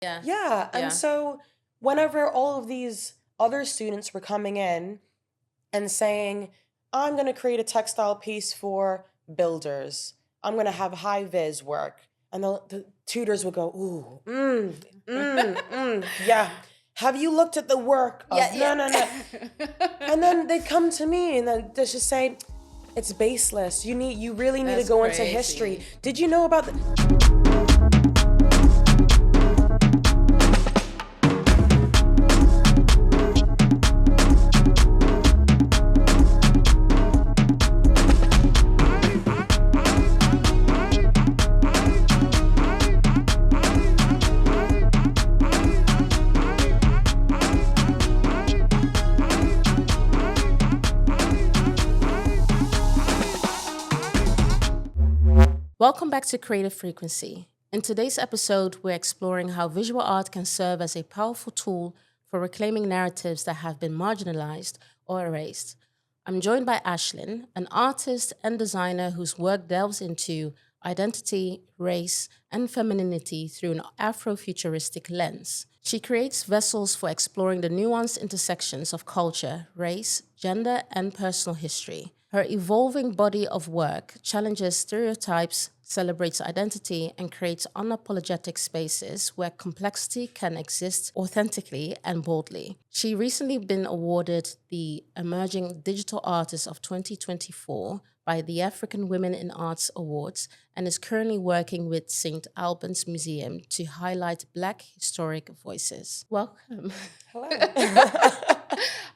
Yeah. Yeah. And Yeah. so whenever all of these other students were coming in and saying, I'm going to create a textile piece for builders, I'm going to have high vis work. And the tutors would go, ooh, yeah. Have you looked at the work Yeah, of yeah. no. And then they come to me and then they just say, it's baseless. You really need to That's go into history. crazy. Did you know about the Welcome back to Creative Frequency. In today's episode, we're exploring how visual art can serve as a powerful tool for reclaiming narratives that have been marginalized or erased. I'm joined by Aislinn, an artist and designer whose work delves into identity, race, and femininity through an Afrofuturistic lens. She creates vessels for exploring the nuanced intersections of culture, race, gender, and personal history. Her evolving body of work challenges stereotypes, celebrates identity, and creates unapologetic spaces where complexity can exist authentically and boldly. She recently been awarded the Emerging Digital Artist of 2024 by the African Women in Arts Awards and is currently working with St Albans Museum to highlight Black historic voices. Welcome. Hello.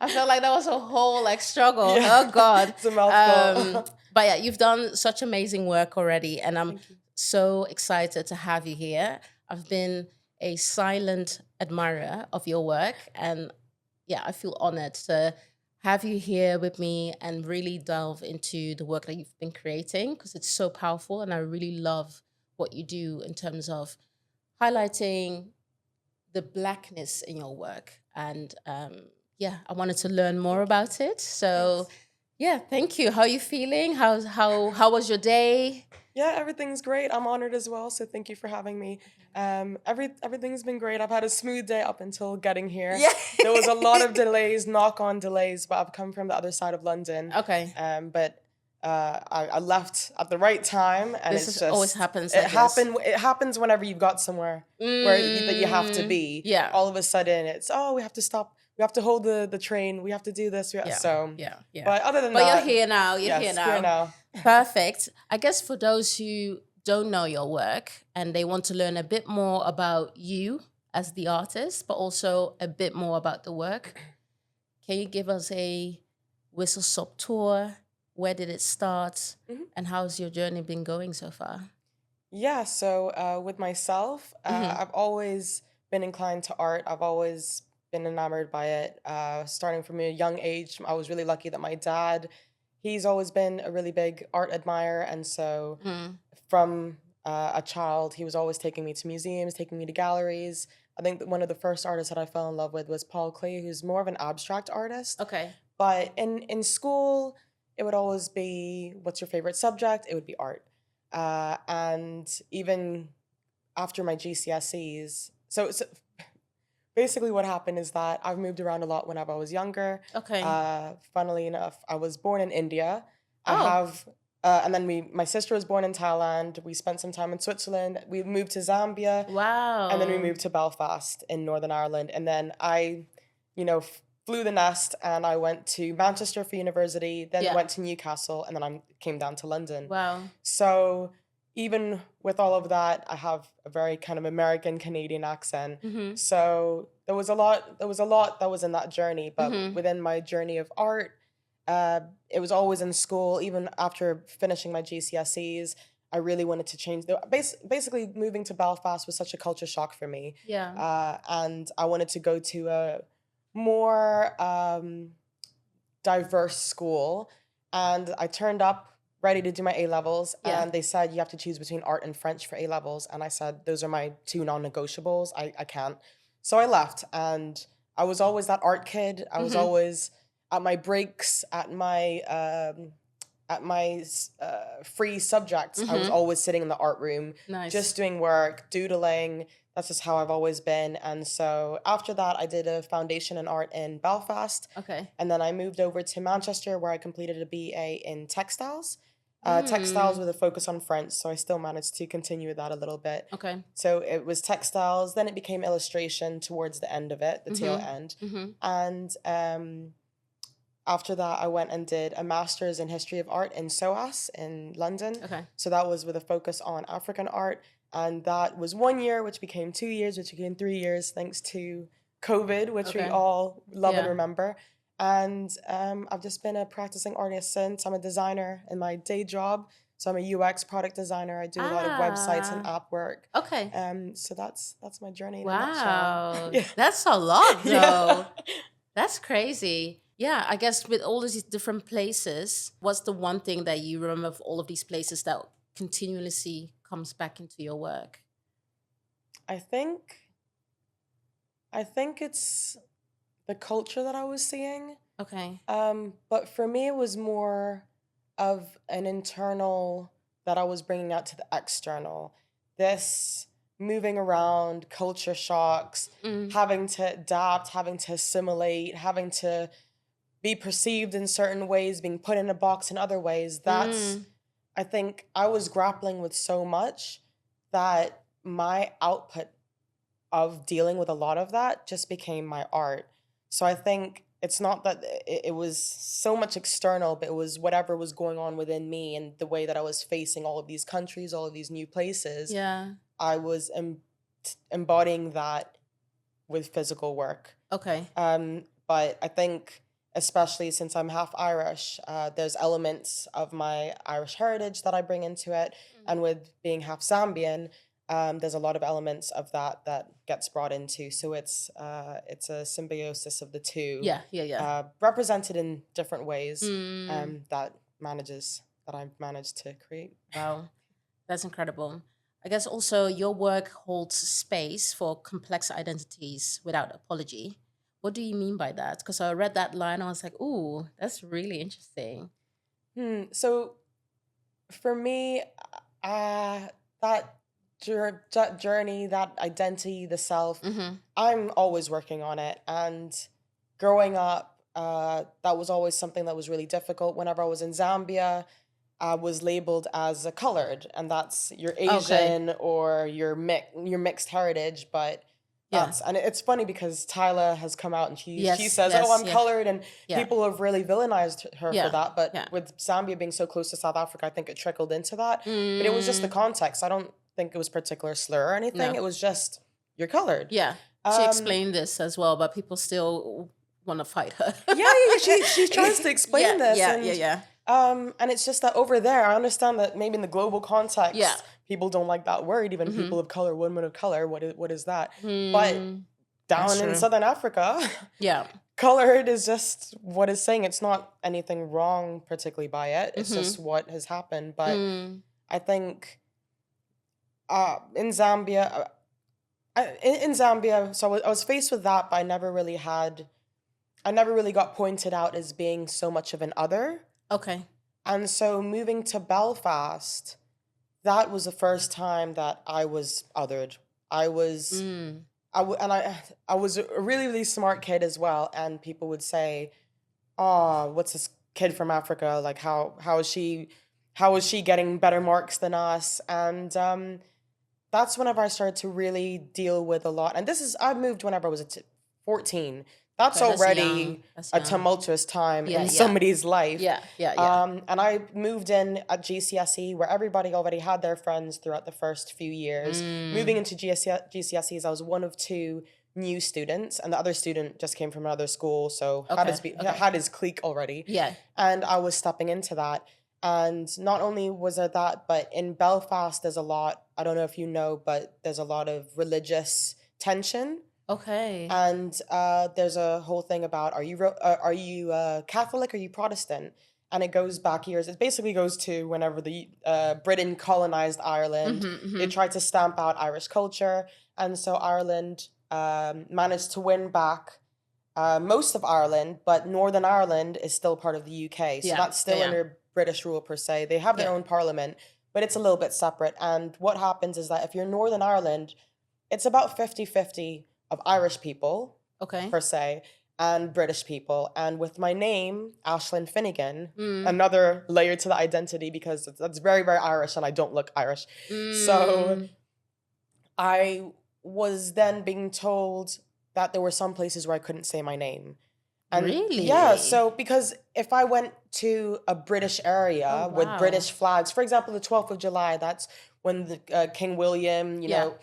I felt like that was a whole struggle. Yeah. Oh God. It's a mouthful. But yeah, you've done such amazing work already, and I'm Thank you. so excited to have you here. I've been a silent admirer of your work, and yeah, I feel honored to have you here with me and really delve into the work that you've been creating because it's so powerful, and I really love what you do in terms of highlighting the Blackness in your work. And yeah, I wanted to learn more about it. So Thanks. yeah, thank you. How are you feeling? How was your day? Yeah, everything's great. I'm honored as well, so thank you for having me. Everything's been great. I've had a smooth day up until getting here. Yeah. There was a lot of delays, knock-on delays, but I've come from the other side of London. Okay. But I left at the right time, and This it's is, always just happens it like this. It happens whenever you've got somewhere that you have to be. Yeah. All of a sudden, it's we have to stop. We have to hold the train. We have to do this. Yeah. So Yeah. Yeah. But other than But that, you're here now. You're yes, here now. here now. Perfect. I guess for those who don't know your work and they want to learn a bit more about you as the artist, but also a bit more about the work, can you give us a whistle stop tour? Where did it start? And how's your journey been going so far? Yeah, so with myself, Mhm. I've always been inclined to art. I've always been enamored by it. Starting from a young age, I was really lucky that my dad, he's always been a really big art admirer. And so Mm. from a child, he was always taking me to museums, taking me to galleries. I think that one of the first artists that I fell in love with was Paul Klee, who's more of an abstract artist. Okay. But in school, it would always be, what's your favorite subject? It would be art. And even after my GCSEs, so basically what happened is that I've moved around a lot whenever I was younger. Okay. Funnily enough, I was born in India. I Oh. have, and then my sister was born in Thailand. We spent some time in Switzerland. We moved to Zambia. Wow. And then we moved to Belfast in Northern Ireland. And then I, flew the nest and I went to Manchester for university, then Yeah. went to Newcastle, and then I came down to London. Wow. So even with all of that, I have a very kind of American Canadian accent. Mhm. So there was a lot that was in that journey. But within my journey of art, it was always in school. Even after finishing my GCSEs, I really wanted to change. Basically, moving to Belfast was such a culture shock for me. Yeah. And I wanted to go to a more diverse school. And I turned up ready to do my A-levels. Yeah. And they said, you have to choose between art and French for A-levels. And I said, those are my two non-negotiables. I can't. So I left. And I was always that art kid. I was always at my breaks, at my at my free subjects, I was always sitting in the art room, Nice. just doing work, doodling. That's just how I've always been. And so after that, I did a foundation in art in Belfast. Okay. And then I moved over to Manchester, where I completed a BA in textiles. Textiles with a focus on French, so I still managed to continue with that a little bit. Okay. So it was textiles, then it became illustration towards the end of it, the tail end. And after that, I went and did a master's in history of art in SOAS in London. Okay. So that was with a focus on African art. And that was 1 year, which became 2 years, which became 3 years, thanks to COVID, which we all love and remember. And I've just been a practicing artist since. I'm a designer in my day job. So I'm a UX product designer. I do a lot of websites and app work. Okay. So that's my journey in a nutshell. Wow. That's a lot, though. That's crazy. Yeah, I guess with all these different places, what's the one thing that you remember of all of these places that continuously comes back into your work? I think it's the culture that I was seeing. Okay. But for me, it was more of an internal that I was bringing out to the external. This moving around, culture shocks, having to adapt, having to assimilate, having to be perceived in certain ways, being put in a box in other ways. That's, I think I was grappling with so much that my output of dealing with a lot of that just became my art. So I think it's not that it was so much external, but it was whatever was going on within me and the way that I was facing all of these countries, all of these new places. Yeah. I was embodying that with physical work. Okay. But I think, especially since I'm half Irish, there's elements of my Irish heritage that I bring into it. And with being half Zambian, there's a lot of elements of that gets brought into. So it's a symbiosis of the two. Yeah. Represented in different ways that I've managed to create. Wow. That's incredible. I guess also your work holds space for complex identities without apology. What do you mean by that? Because I read that line, I was like, ooh, that's really interesting. So for me, that journey, that identity, the self, I'm always working on it. And growing up, that was always something that was really difficult. Whenever I was in Zambia, I was labeled as a colored, and that's your Asian or your mixed heritage. But and it's funny because Tyla has come out and she says, "Oh, I'm colored," and people have really villainized her for that. But with Zambia being so close to South Africa, I think it trickled into that. But it was just the context. I don't think it was a particular slur or anything. No. It was just, you're colored. Yeah. She explained this as well, but people still want to fight her. She tries to explain this. And it's just that over there, I understand that maybe in the global context, people don't like that word. Even people of color, women of color, what is that? But down in Southern Africa, colored is just what it's saying. It's not anything wrong particularly by it. It's just what has happened. But I think in Zambia, so I was faced with that, but I never really got pointed out as being so much of an other. Okay. And so moving to Belfast, that was the first time that I was othered. I was a really, really smart kid as well. And people would say, "Oh, what's this kid from Africa? Like, how is she getting better marks than us?" And that's whenever I started to really deal with a lot. And I moved whenever I was 14. That's already a tumultuous time in somebody's life. And I moved in at GCSE where everybody already had their friends throughout the first few years. Moving into GCSEs, I was one of two new students, and the other student just came from another school, so had his clique already. And I was stepping into that. And not only was there that, but in Belfast, there's a lot, I don't know if you know, but there's a lot of religious tension. Okay. And there's a whole thing about, are you Catholic, or are you Protestant? And it goes back years. It basically goes to whenever the Britain colonized Ireland. They tried to stamp out Irish culture. And so Ireland managed to win back most of Ireland, but Northern Ireland is still part of the UK. So that's still under British rule per se. They have their own parliament, but it's a little bit separate. And what happens is that if you're Northern Ireland, it's about 50-50 of Irish people, per se, and British people. And with my name, Aislinn Finnegan, another layer to the identity, because that's very, very Irish and I don't look Irish. So I was then being told that there were some places where I couldn't say my name. And really? Yeah, so because if I went to a British area with British flags, for example, the 12th of July, that's when the King William, you know,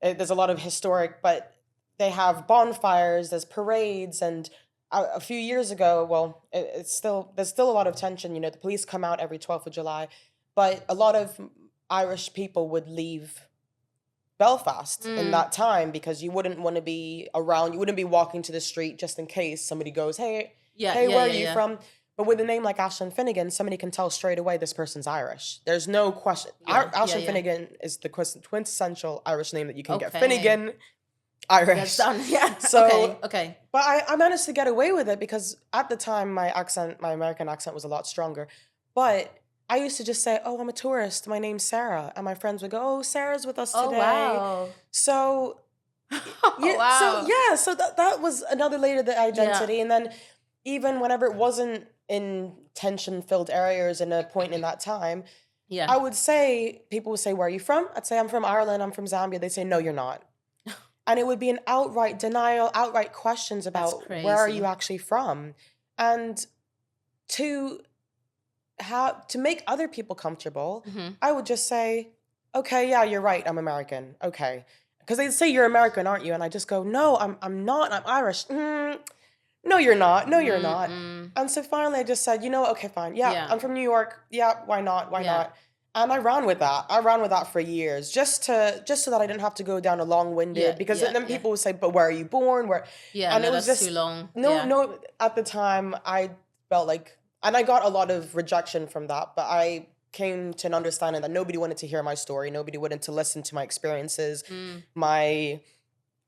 there's a lot of historic, but they have bonfires, there's parades, and a few years ago, well, there's still a lot of tension. You know, the police come out every 12th of July, but a lot of Irish people would leave Belfast in that time because you wouldn't want to be around, you wouldn't be walking to the street just in case somebody goes, hey, where are you from? But with a name like Aislinn Finnegan, somebody can tell straight away this person's Irish. There's no question. Aislinn Finnegan is the quintessential Irish name that you can get. Finnegan, Irish. That's done. Yeah. So, okay. But I managed to get away with it because at the time my American accent was a lot stronger. But I used to just say, oh, I'm a tourist. My name's Sarah. And my friends would go, oh, Sarah's with us today. Oh, wow. So, so that was another layer of the identity. Yeah. And then even whenever it wasn't in tension-filled areas in a point in that time, I would say, people would say, where are you from? I'd say, I'm from Ireland, I'm from Zambia. They'd say, no, you're not. And it would be an outright denial, outright questions about where are you actually from? And to make other people comfortable, I would just say, okay, yeah, you're right, I'm American. Okay. Because they'd say, you're American, aren't you? And I just go, no, I'm not, I'm Irish. No, you're not. No, you're not. And so finally I just said, you know what? Okay, fine. Yeah, I'm from New York. Yeah, why not? Why not? And I ran with that. I ran with that for years, just so that I didn't have to go down a long-winded, because then people would say, but where are you born? Where? Yeah, and no, it was that's just too long. No, at the time I felt like, and I got a lot of rejection from that, but I came to an understanding that nobody wanted to hear my story. Nobody wanted to listen to my experiences, my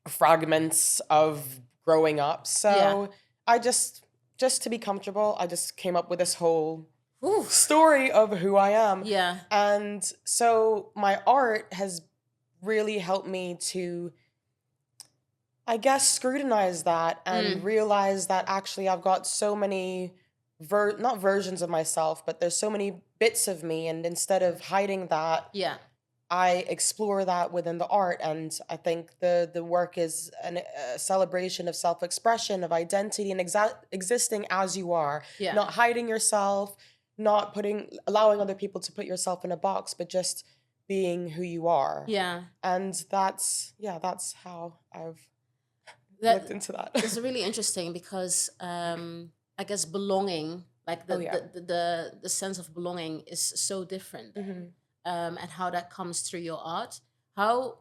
fragments of growing up. So I just to be comfortable, I just came up with this whole story of who I am. Yeah. And so my art has really helped me to, I guess, scrutinize that and realize that actually I've got so many, not versions of myself, but there's so many bits of me. And instead of hiding that, I explore that within the art. And I think the work is a celebration of self-expression, of identity, and existing as you are. Not hiding yourself, not allowing other people to put yourself in a box, but just being who you are. Yeah. And that's how I've looked into that. It's really interesting because I guess belonging, like the sense of belonging is so different. And how that comes through your art. How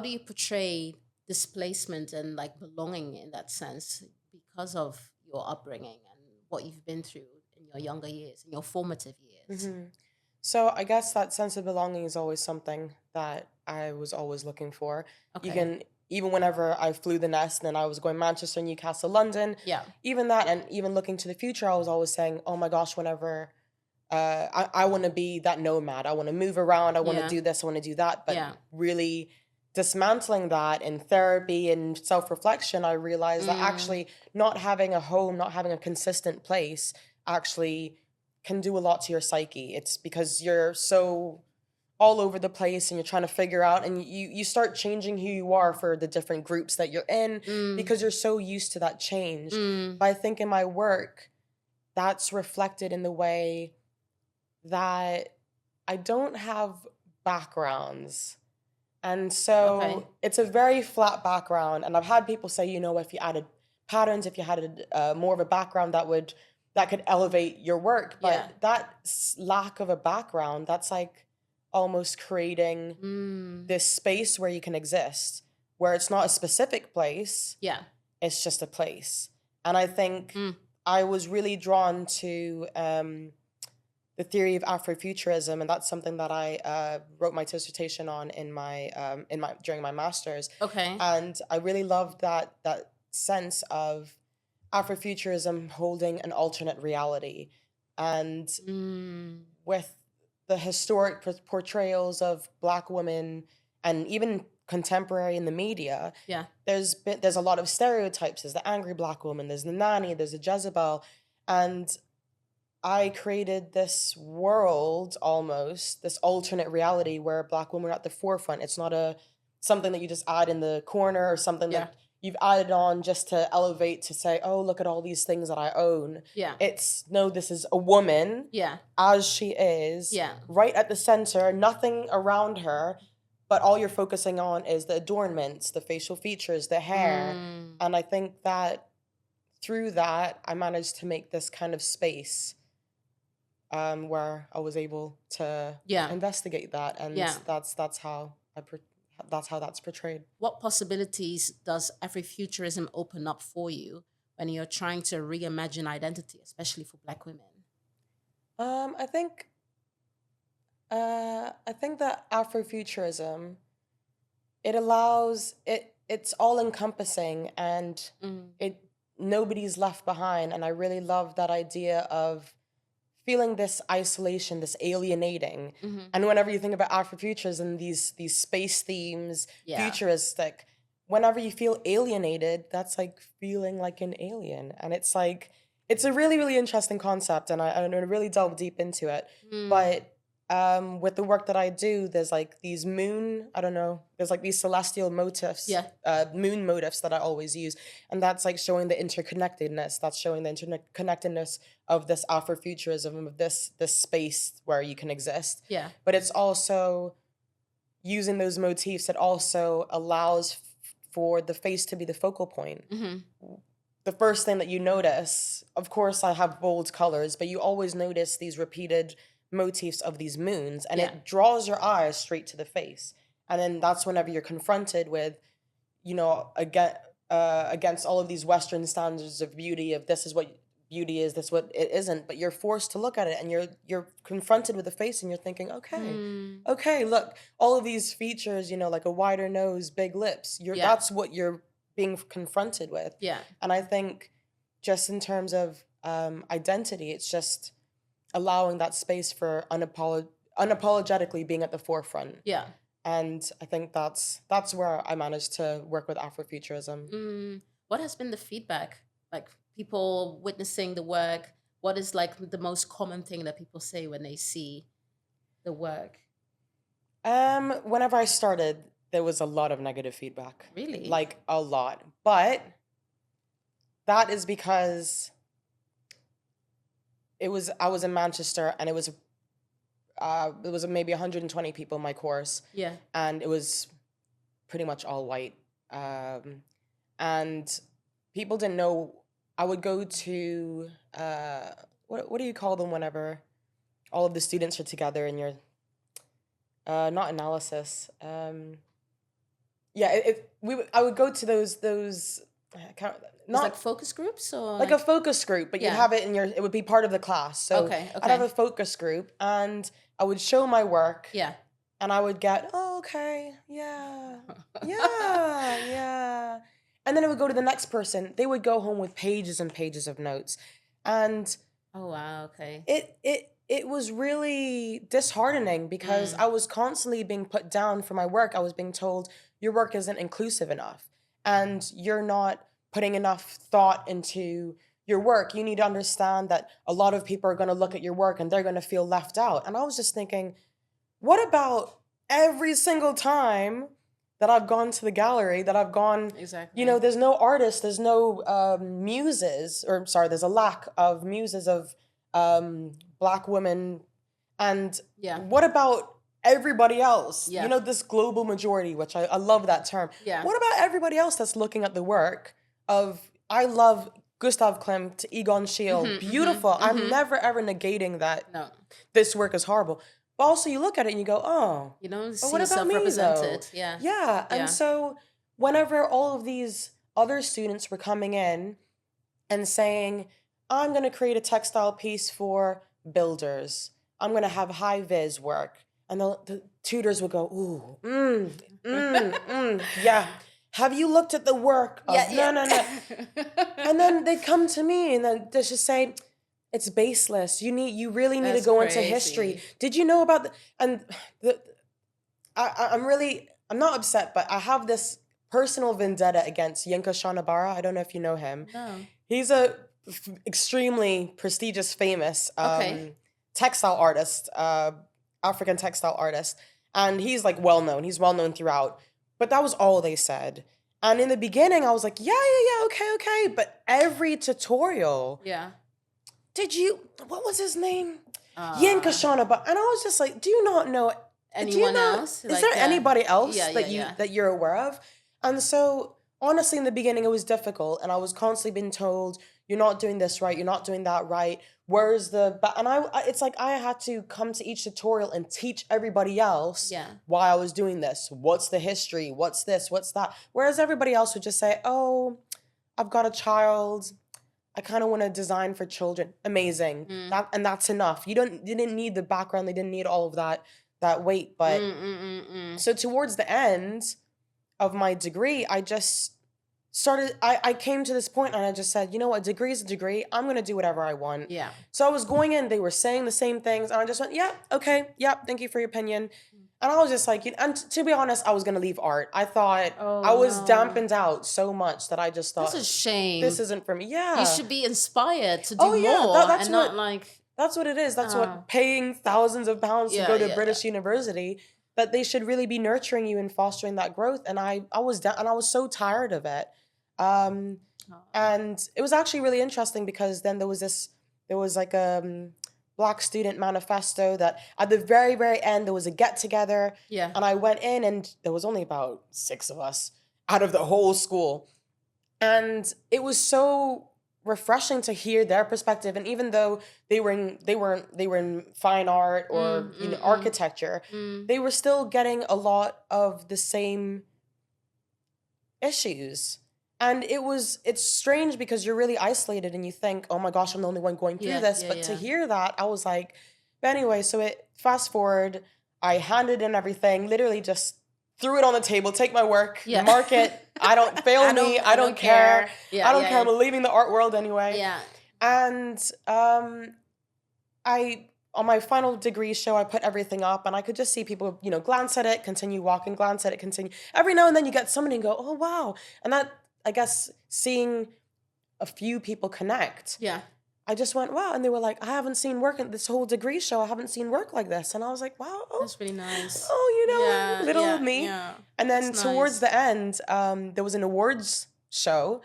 do you portray displacement and like belonging in that sense because of your upbringing and what you've been through in your younger years, in your formative years? So I guess that sense of belonging is always something that I was always looking for. Even whenever I flew the nest and I was going Manchester, Newcastle, London, even that, and even looking to the future, I was always saying, oh my gosh, whenever I want to be that nomad. I want to move around. I want to do this. I want to do that. But really dismantling that in therapy and self-reflection, I realized that actually not having a home, not having a consistent place actually can do a lot to your psyche. It's because you're so all over the place and you're trying to figure out, and you start changing who you are for the different groups that you're in because you're so used to that change. But I think in my work, that's reflected in the way that I don't have backgrounds. And so it's a very flat background. And I've had people say, you know, if you added patterns, if you had more of a background, that could elevate your work. But that lack of a background, that's like almost creating this space where you can exist, where it's not a specific place. It's just a place. And I think I was really drawn to the theory of Afrofuturism, and that's something that I wrote my dissertation on during my master's. And I really loved that sense of Afrofuturism holding an alternate reality. And Mm. with the historic portrayals of Black women and even contemporary in the media, Yeah. there's a lot of stereotypes. There's the angry Black woman, there's the nanny, there's the Jezebel. And I created this world, almost this alternate reality where Black women are at the forefront. It's not something that you just add in the corner or something Yeah. that you've added on just to elevate, to say, oh, look at all these things that I own. Yeah. It's no, this is a woman Yeah. as she is, Yeah. right at the center, nothing around her, but all you're focusing on is the adornments, the facial features, the hair. And I think that through that, I managed to make this kind of space where I was able to investigate that, and that's how that's portrayed. What possibilities does Afrofuturism open up for you when you're trying to reimagine identity, especially for Black women? I think that Afrofuturism, it allows it's all encompassing, and nobody's left behind. And I really love that idea of feeling this isolation, this alienating. And whenever you think about Afrofuturism, these space themes, futuristic, whenever you feel alienated, that's like feeling like an alien. And it's like, it's a really, really interesting concept, and I really delve deep into it. But with the work that I do, there's like these there's like these celestial motifs, moon motifs that I always use. And that's like showing the interconnectedness, that's showing the interconnectedness of this Afrofuturism, of this space where you can exist. Yeah. But it's also using those motifs, it also allows for the face to be the focal point. The first thing that you notice, of course, I have bold colors, but you always notice these repeated motifs of these moons, and it draws your eyes straight to the face. And then that's whenever you're confronted with, against all of these Western standards of beauty, of this is what beauty is, this is what it isn't, but you're forced to look at it, and you're confronted with the face, and you're thinking, okay, look, all of these features, like a wider nose, big lips, that's what you're being confronted with. And I think just in terms of identity, it's just allowing that space for unapologetically being at the forefront. And I think that's where I managed to work with Afrofuturism. What has been the feedback? Like people witnessing the work, what is like the most common thing that people say when they see the work? Whenever I started, there was a lot of negative feedback. Really? Like a lot. But that is because I was in Manchester, and it was maybe 120 people in my course. And it was pretty much all white. And people didn't know. I would go to what do you call them whenever all of the students are together and you're not analysis. I would go to those like focus groups, or like a focus group, but you'd have it it would be part of the class. So I'd have a focus group, and I would show my work. And I would get, oh, okay, yeah. And then it would go to the next person. They would go home with pages and pages of notes. And oh wow, okay. It was really disheartening, because I was constantly being put down for my work. I was being told, your work isn't inclusive enough, and you're not putting enough thought into your work. You need to understand that a lot of people are going to look at your work and they're going to feel left out. And I was just thinking, what about every single time that I've gone to the gallery, that I've gone, there's no artists, there's no muses, or sorry, there's a lack of muses of Black women. And what about everybody else? This global majority, which I love that term. What about everybody else that's looking at the work of, I love Gustav Klimt, Egon Schiele, beautiful. I'm never ever negating that this work is horrible. But also you look at it and you go, oh, you don't see what about yourself me, represented. Yeah. And so whenever all of these other students were coming in and saying, I'm going to create a textile piece for builders, I'm going to have high vis work, and the tutors would go, ooh, yeah. Have you looked at the work of, no. And then they come to me and then they just say, it's baseless. You really need to That's go into history. crazy. Did you know about the I'm not upset, but I have this personal vendetta against Yinka Shonabara. I don't know if you know him. No. He's a extremely prestigious, famous Okay. textile artist, African textile artist, and he's like well known. He's well known throughout, but that was all they said. And in the beginning, I was like, yeah, okay. But every tutorial, Yeah. what was his name? Uh, Yinka Shonaba. And I was just like, do you not know? Anyone else? Is there anybody else Yeah, yeah. that you're aware of? And so honestly, in the beginning, it was difficult, and I was constantly being told, "You're not doing this right. You're not doing that right. Where's the?" And it's like I had to come to each tutorial and teach everybody else Yeah. why I was doing this. What's the history? What's this? What's that? Whereas everybody else would just say, "Oh, I've got a child. I kind of want to design for children." Amazing. And that's enough. You didn't need the background. They didn't need all of that weight. But so towards the end of my degree, I just I came to this point and I just said, you know what, a degree is a degree. I'm going to do whatever I want. Yeah. So I was going in, they were saying the same things, and I just went, yeah, okay, yeah, thank you for your opinion. And I was just like, and to be honest, I was going to leave art. I thought I was dampened out so much that I just thought, that's a shame. this isn't for me. Yeah. You should be inspired to do more that's and not like... That's what it is. That's what paying thousands of pounds to go to British university, that they should really be nurturing you and fostering that growth. And I was down, and I was so tired of it. And it was actually really interesting because then there was like a Black student manifesto that at the very, very end, there was a get together. Yeah. And I went in and there was only about 6 of us out of the whole school. And it was so refreshing to hear their perspective. And even though they were in fine art or architecture, they were still getting a lot of the same issues. And it's strange because you're really isolated and you think, oh my gosh, I'm the only one going through this. But to hear that, I was like, but anyway, so fast forward, I handed in everything, literally just threw it on the table, take my work, mark it. I don't fail me. I don't care. I don't care. I'm leaving the art world anyway. Yeah. And on my final degree show, I put everything up and I could just see people, glance at it, continue walking, glance at it, continue. Every now and then you get somebody and go, oh, wow. And that, I guess, seeing a few people connect. Yeah. I just went, wow. And they were like, I haven't seen work in this whole degree show. I haven't seen work like this. And I was like, wow. That's really nice. Oh, little me. Yeah. And then towards the end, there was an awards show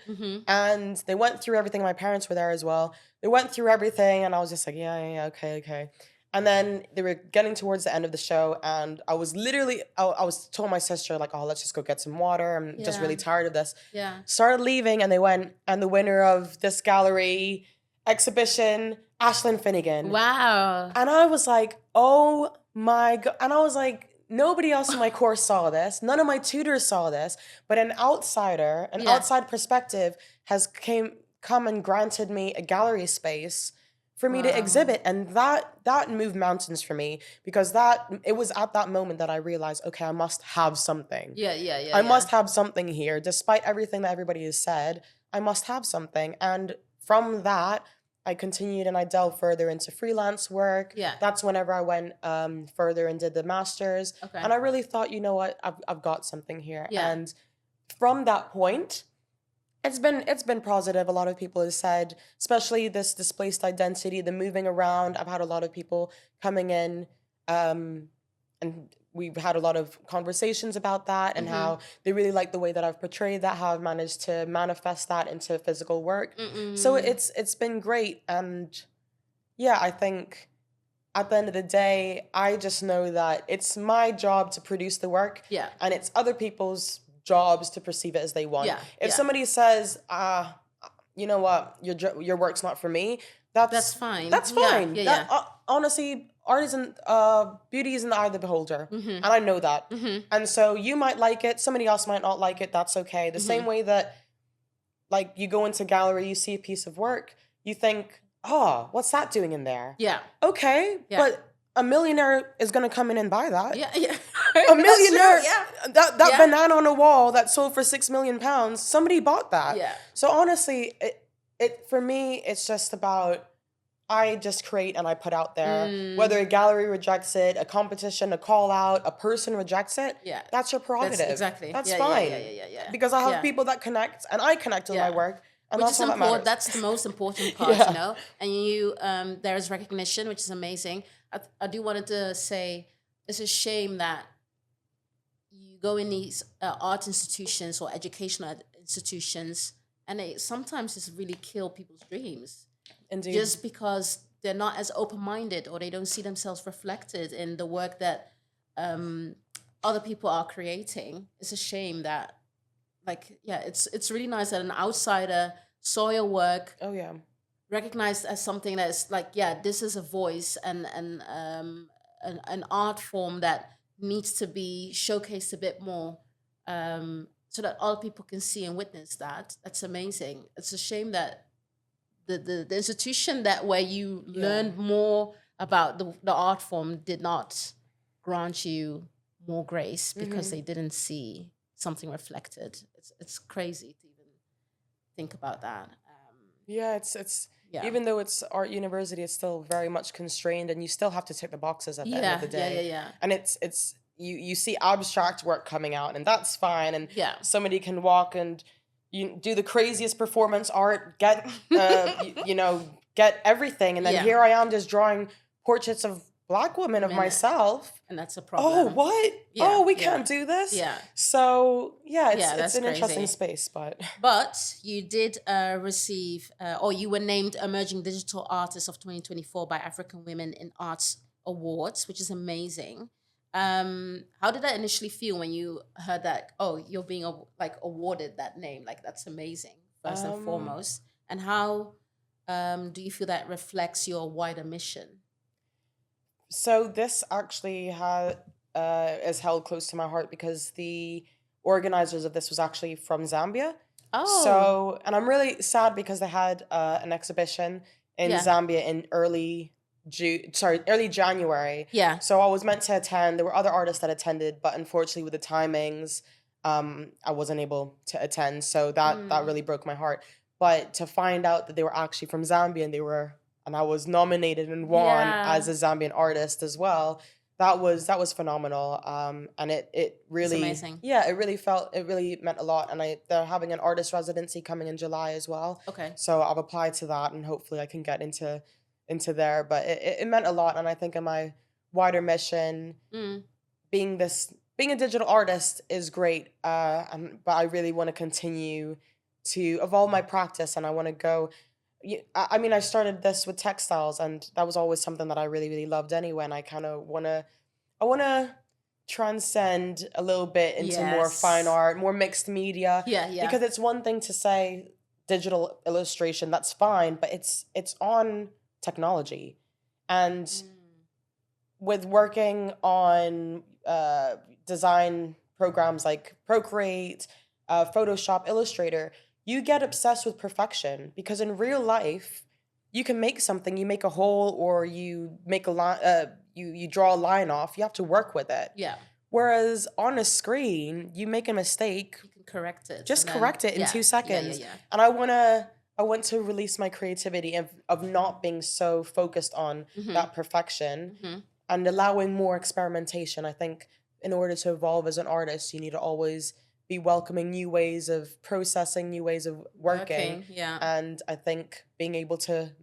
and they went through everything. My parents were there as well. They went through everything and I was just like, yeah, okay. And then they were getting towards the end of the show and I was literally, I was told my sister like, oh, let's just go get some water. I'm just really tired of this. Yeah. Started leaving and they went, and the winner of this gallery exhibition, Aislinn Finnegan. Wow. And I was like, oh my God. And I was like, nobody else in my course saw this. None of my tutors saw this. But an outsider, outside perspective has come and granted me a gallery space for me to exhibit. And that moved mountains for me because it was at that moment that I realized, okay, I must have something. I must have something here. Despite everything that everybody has said, I must have something. And from that, I continued and I delved further into freelance work. Yeah. That's whenever I went further and did the master's. Okay. And I really thought, you know what, I've got something here. Yeah. And from that point, it's been positive. A lot of people have said, especially this displaced identity, the moving around. I've had a lot of people coming in and we've had a lot of conversations about that and how they really like the way that I've portrayed that, how I've managed to manifest that into physical work. So it's been great. And yeah, I think at the end of the day, I just know that it's my job to produce the work and it's other people's jobs to perceive it as they want. If somebody says, you know what, your work's not for me, that's fine. That's fine. Honestly, art isn't, beauty is in the eye of the beholder. And I know that. And so you might like it, somebody else might not like it, that's okay. The same way that, like, you go into a gallery, you see a piece of work, you think, oh, what's that doing in there? Yeah. Okay, but a millionaire is going to come in and buy that. Yeah. A millionaire, that banana on a wall that sold for £6 million, somebody bought that. Yeah. So honestly, it for me, it's just about I just create and I put out there. Whether a gallery rejects it, a competition, a call out, a person rejects it, Yeah. that's your prerogative. Exactly. That's Yeah, fine. Yeah. Because I have Yeah. people that connect and I connect with my work. And Which that's is all that matters. important. That's the most important part, Yeah. you know. And you, there is recognition, which is amazing. I do wanted to say it's a shame that you go in these art institutions or educational institutions, and they sometimes just really kill people's dreams. Indeed. Just because they're not as open-minded or they don't see themselves reflected in the work that other people are creating. It's a shame that, like, yeah, it's really nice that an outsider saw your work, Oh yeah. recognized as something that's like, yeah, this is a voice and an art form that needs to be showcased a bit more, so that other people can see and witness that. That's amazing. It's a shame that the institution that where you learned more about the art form did not grant you more grace because they didn't see something reflected. It's crazy to even think about that. Yeah, it's even though it's art university, it's still very much constrained, and you still have to tick the boxes at the end of the day. Yeah. And it's you see abstract work coming out, and that's fine. And Yeah. somebody can walk and you do the craziest performance art, get get everything, and then Yeah. here I am just drawing portraits of Black women of myself. And that's a problem. Oh, what? Yeah, Oh, we can't do this? Yeah. So, yeah, it's that's an interesting crazy. space, but... But you did receive, or you were named Emerging Digital Artist of 2024 by African Women in Arts Awards, which is amazing. How did that initially feel when you heard that, oh, you're being awarded that name? Like, that's amazing, first and foremost. And how do you feel that reflects your wider mission? So this actually is held close to my heart because the organizers of this was actually from Zambia. Oh. So, and I'm really sad because they had an exhibition in Zambia in early January. Yeah. So I was meant to attend. There were other artists that attended, but unfortunately with the timings, I wasn't able to attend. So that really broke my heart. But to find out that they were actually from Zambia and I was nominated and won as a Zambian artist as well. That was phenomenal. And it really, amazing. Yeah, it really meant a lot. And they're having an artist residency coming in July as well. Okay. So I've applied to that and hopefully I can get into there. But it meant a lot. And I think in my wider mission, being a digital artist is great. But I really want to continue to evolve my practice, and I want to go. I mean, I started this with textiles, and that was always something that I really, really loved anyway. And I kind of want to transcend a little bit into more fine art, more mixed media. Yeah. Because it's one thing to say digital illustration, that's fine, but it's on technology. And with working on design programs like Procreate, Photoshop, Illustrator, you get obsessed with perfection because in real life, you can make something, you make a hole or you make a line, you draw a line off, you have to work with it. Yeah. Whereas on a screen, you make a mistake. You can correct it. Just correct it in 2 seconds. Yeah. And I want to release my creativity of not being so focused on that perfection and allowing more experimentation. I think in order to evolve as an artist, you need to always be welcoming new ways of processing, new ways of working. Yeah. And I think being able to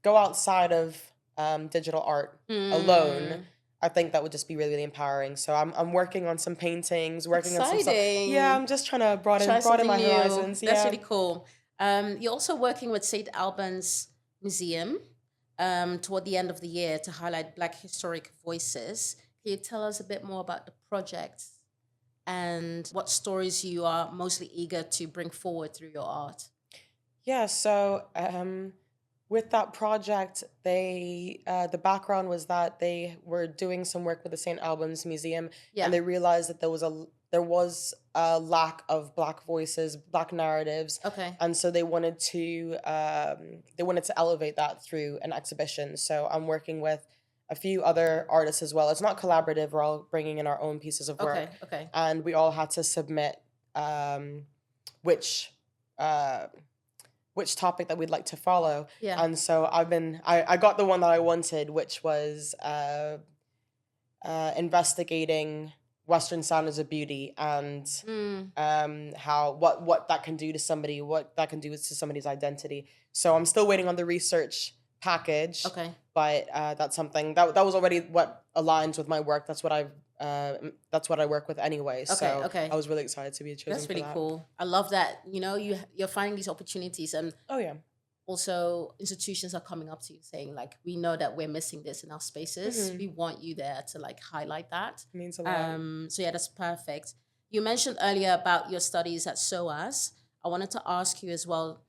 go outside of digital art alone, I think that would just be really, really empowering. So I'm working on some paintings, working on some stuff. Yeah, I'm just trying to broaden my horizons. That's really cool. You're also working with St Albans Museum toward the end of the year to highlight Black historic voices. Can you tell us a bit more about the project and what stories you are mostly eager to bring forward through your art? Yeah, so with that project, the background was that they were doing some work with the St Albans Museum, and they realized that there was a lack of Black voices, Black narratives. Okay. And so they wanted to elevate that through an exhibition. So I'm working with a few other artists as well. It's not collaborative. We're all bringing in our own pieces of work. Okay. And we all had to submit which which topic that we'd like to follow. Yeah. And so I got the one that I wanted, which was investigating Western standards of beauty and how what that can do to somebody, what that can do to somebody's identity. So I'm still waiting on the research package. Okay. But that's something that was already what aligns with my work. That's what I work with anyway. Okay, So okay. I was really excited to be chosen. That's really for that. cool. I love that. You're finding these opportunities, and Oh yeah. also institutions are coming up to you saying like, we know that we're missing this in our spaces. We want you there to like highlight that. It means a lot. So yeah, that's perfect. You mentioned earlier about your studies at SOAS. I wanted to ask you as well,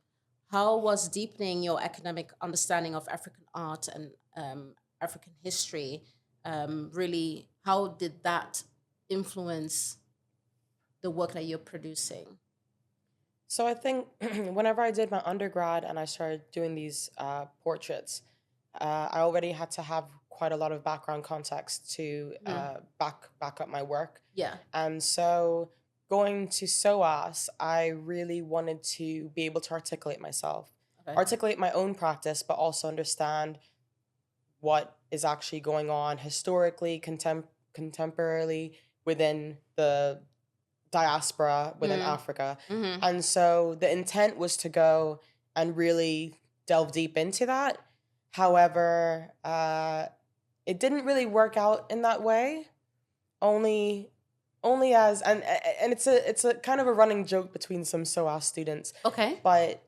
how was deepening your academic understanding of African art and African history really, how did that influence the work that you're producing? So I think whenever I did my undergrad and I started doing these portraits, I already had to have quite a lot of background context to back up my work. Yeah. And so going to SOAS, I really wanted to be able to articulate myself, articulate my own practice, but also understand what is actually going on historically, contemporarily within the diaspora within Africa. And so the intent was to go and really delve deep into that. However, it didn't really work out in that way. Only as and it's a kind of a running joke between some SOAS students. Okay. But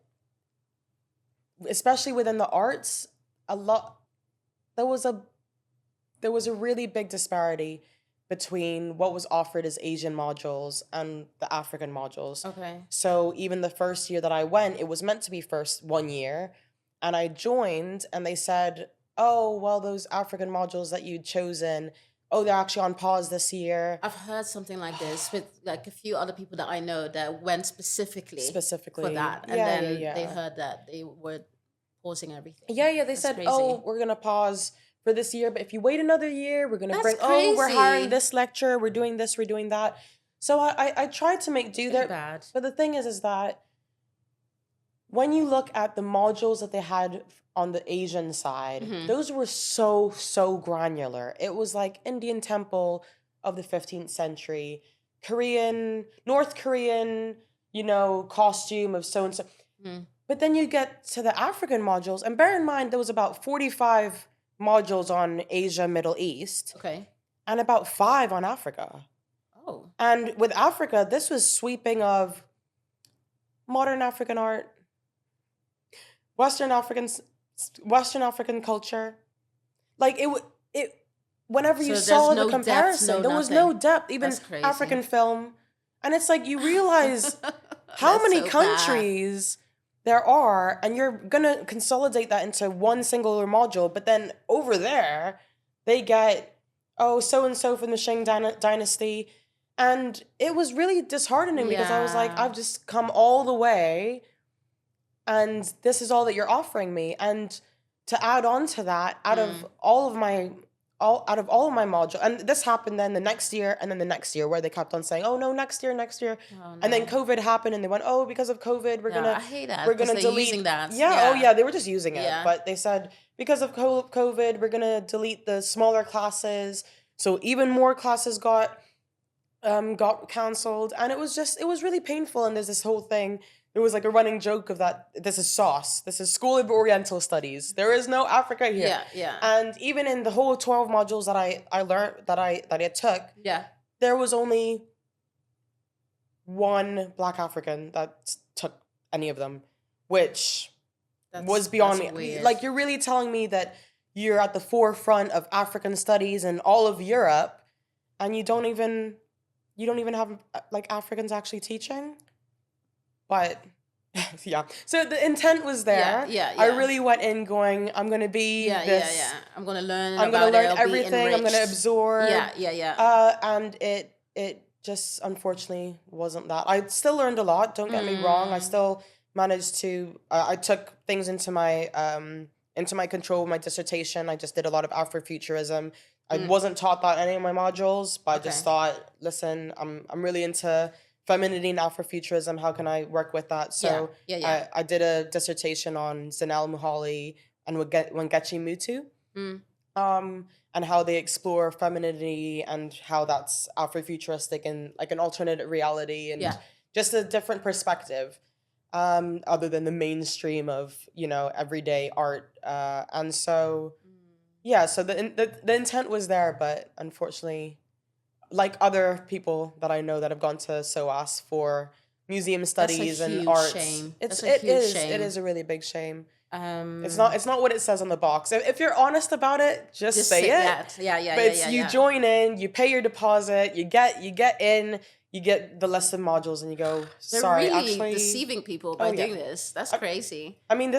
especially within the arts, there was a really big disparity between what was offered as Asian modules and the African modules. Okay. So even the first year that I went, it was meant to be first 1 year, and I joined, and they said, "Oh, well, those African modules that you'd chosen, they're actually on pause this year." I've heard something like this with like a few other people that I know that went specifically for that, and then they heard that they were pausing everything. Yeah, they That's said, crazy. "Oh, we're gonna pause for this year, but if you wait another year, we're gonna That's bring. crazy. Oh, we're hiring this lecturer. We're doing this. We're doing that." So I tried to make do there, bad. but the thing is that when you look at the modules that they had on the Asian side, those were so granular. It was like Indian temple of the 15th century, North Korean, costume of so and so. But then you get to the African modules, and bear in mind there was about 45 modules on Asia, Middle East. Okay. And about 5 on Africa. Oh. And with Africa, this was sweeping of modern African art, Western African culture. Like it whenever you saw the comparison, there was no depth, even African film. And it's like you realize how many countries there are, and you're gonna consolidate that into one singular module, but then over there they get so and so from the Shang dynasty, and it was really disheartening because I was like, I've just come all the way, and this is all that you're offering me. And to add on to that, out of all of my modules, and this happened then the next year and then the next year, where they kept on saying, "Oh no, next year." Oh, no. And then COVID happened, and they went, "Oh, because of COVID, I hate that. we're gonna delete using that." they were just using it. But they said, because of COVID, we're gonna delete the smaller classes. So even more classes got canceled, and it was really painful. And there's this whole thing. There was like a running joke of that. This is SOS. This is School of Oriental Studies. There is no Africa here. Yeah. And even in the whole 12 modules that I learned that I took, there was only one Black African that took any of them, which was beyond me. Weird. Like, you're really telling me that you're at the forefront of African studies in all of Europe, and you don't even have like Africans actually teaching. But yeah, so the intent was there. Yeah. I really went in going, I'm gonna be this. Yeah. I'm gonna learn. I'm gonna learn everything. I'm gonna absorb. Yeah. And it just unfortunately wasn't that. I still learned a lot. Don't get me wrong. I still managed to. I took things into my control of my dissertation. I just did a lot of Afrofuturism. I wasn't taught that in any of my modules, but I just thought, listen, I'm really into femininity and Afrofuturism. How can I work with that? So Yeah. I did a dissertation on Zanel Muhali and Wangechi Mutu, Mm. and how they explore femininity and how that's Afrofuturistic and like an alternate reality and just a different perspective, other than the mainstream of, everyday art. And so, yeah, so the intent was there, but unfortunately, like other people that I know that have gone to SOAS for museum studies and arts, shame. it is a really big shame. It's not what it says on the box. If you're honest about it, just say it. But you join in, you pay your deposit, you get in, you get the lesson modules, and you go, sorry, They're really actually deceiving people by doing this. That's crazy. I mean,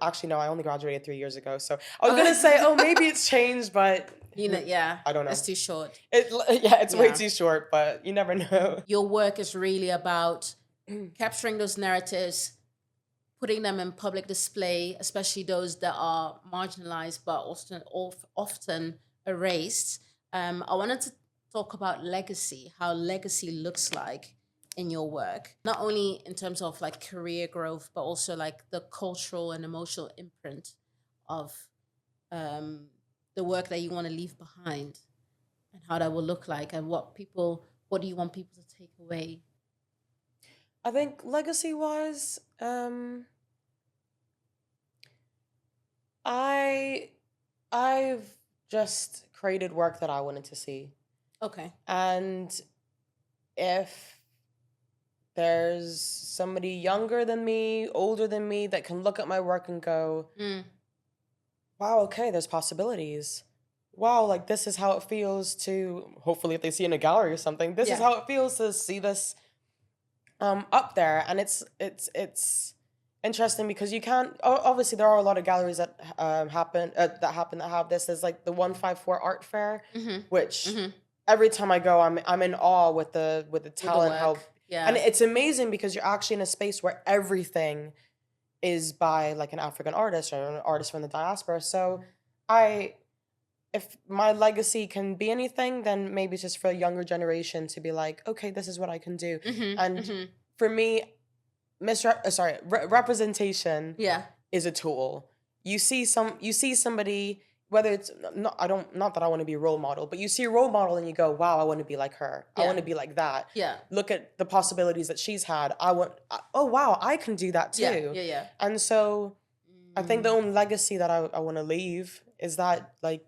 actually, no, I only graduated 3 years ago. So I was going to say, maybe it's changed, but I don't know. It's too short. It's way too short, but you never know. Your work is really about capturing those narratives, putting them in public display, especially those that are marginalized but often erased. I wanted to talk about legacy, how legacy looks like in your work, not only in terms of like career growth, but also like the cultural and emotional imprint of the work that you want to leave behind and how that will look like, and what do you want people to take away? I think legacy wise, I've just created work that I wanted to see. Okay. And if there's somebody younger than me, older than me, that can look at my work and go, wow, okay, there's possibilities. Wow, like this is how it feels to, hopefully if they see in a gallery or something, this is how it feels to see this up there. And it's interesting because you can't, obviously there are a lot of galleries that have this. There's like the 154 art fair, which every time I go, I'm in awe with the talent, and it's amazing because you're actually in a space where everything is by like an African artist or an artist from the diaspora. So if my legacy can be anything, then maybe it's just for a younger generation to be like, okay, this is what I can do. For me, representation is a tool. You see somebody, whether it's not that I want to be a role model, but you see a role model and you go, wow, I want to be like her. I want to be like that. Look at the possibilities that she's had. Oh wow, I can do that too. And so I think the only legacy that I want to leave is that, like,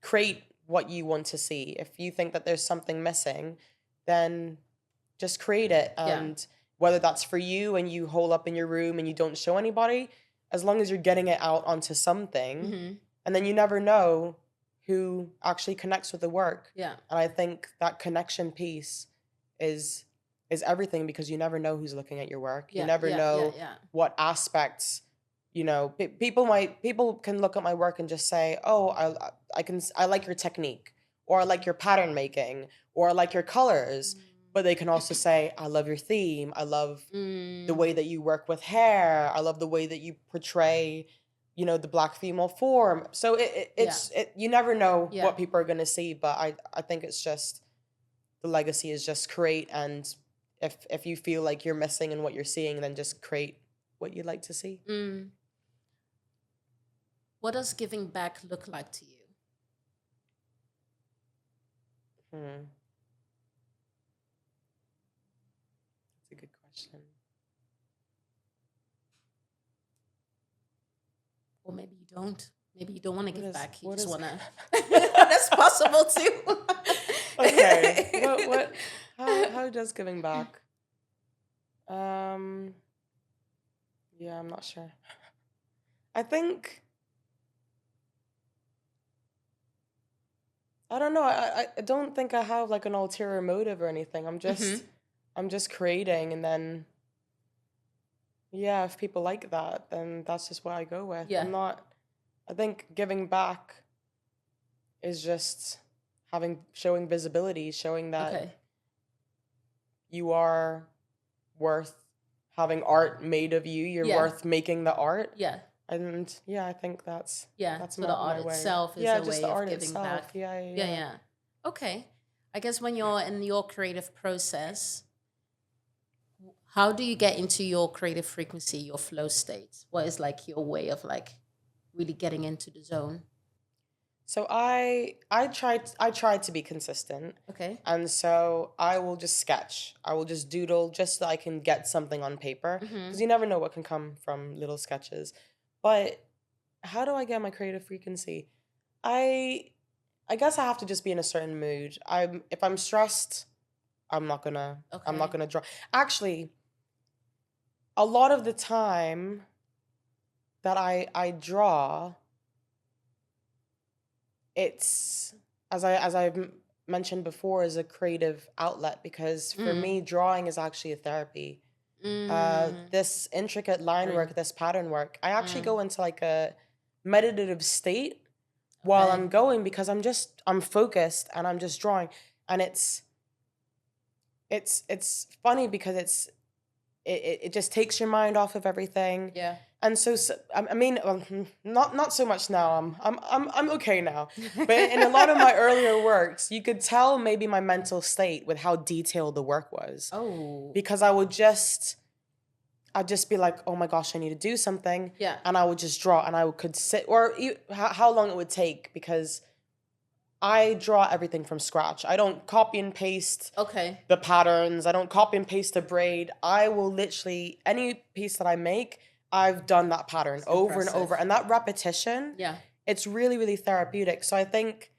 create what you want to see. If you think that there's something missing, then just create it. And whether that's for you and you hole up in your room and you don't show anybody, as long as you're getting it out onto something, and then you never know who actually connects with the work. And I think that connection piece is everything, because you never know who's looking at your work. You never know what aspects, people can look at my work and just say, oh, I like your technique, or I like your pattern making, or I like your colors. But they can also say, I love your theme. I love the way that you work with hair. I love the way that you portray, the Black female form. So you never know what people are going to see. But I think it's just, the legacy is just create. And if you feel like you're missing in what you're seeing, then just create what you'd like to see. What does giving back look like to you? That's a good question. Or maybe you don't. Maybe you don't want to give back. You just want to. to. That's possible too. Okay. How does giving back? I'm not sure. I think, I don't know. I don't think I have like an ulterior motive or anything. I'm just creating, and then if people like that, then that's just what I go with. I think giving back is just showing visibility, showing that you are worth having art made of you. You're worth making the art. And I think that's so the art itself is a way of giving back. Okay. I guess when you're in your creative process, how do you get into your creative frequency, your flow state? What is like your way of like really getting into the zone? So I tried to be consistent. Okay. And so I will just sketch. I will just doodle just so I can get something on paper because you never know what can come from little sketches. But how do I get my creative frequency? I I guess I have to just be in a certain mood. If I'm stressed, I'm not Okay. gonna draw. Actually, a lot of the time that I draw, it's as I've mentioned before, is a creative outlet because for Mm. me, drawing is actually a therapy. This intricate line Agree. work, this pattern work, I actually Mm. go into like a meditative state while Okay. I'm going because I'm focused and I'm just drawing, and it's funny because it just takes your mind off of everything. Yeah. And I mean, not so much now. I'm okay now. But in a lot of my earlier works, you could tell maybe my mental state with how detailed the work was. Oh. Because I'd just be like, oh my gosh, I need to do something. Yeah. And I would just draw and I could sit, or how long it would take, because I draw everything from scratch. I don't copy and paste Okay. the patterns. I don't copy and paste a braid. I will literally, any piece that I make, I've done that pattern over and over. Impressive. And that repetition, Yeah. it's really, really therapeutic. So I think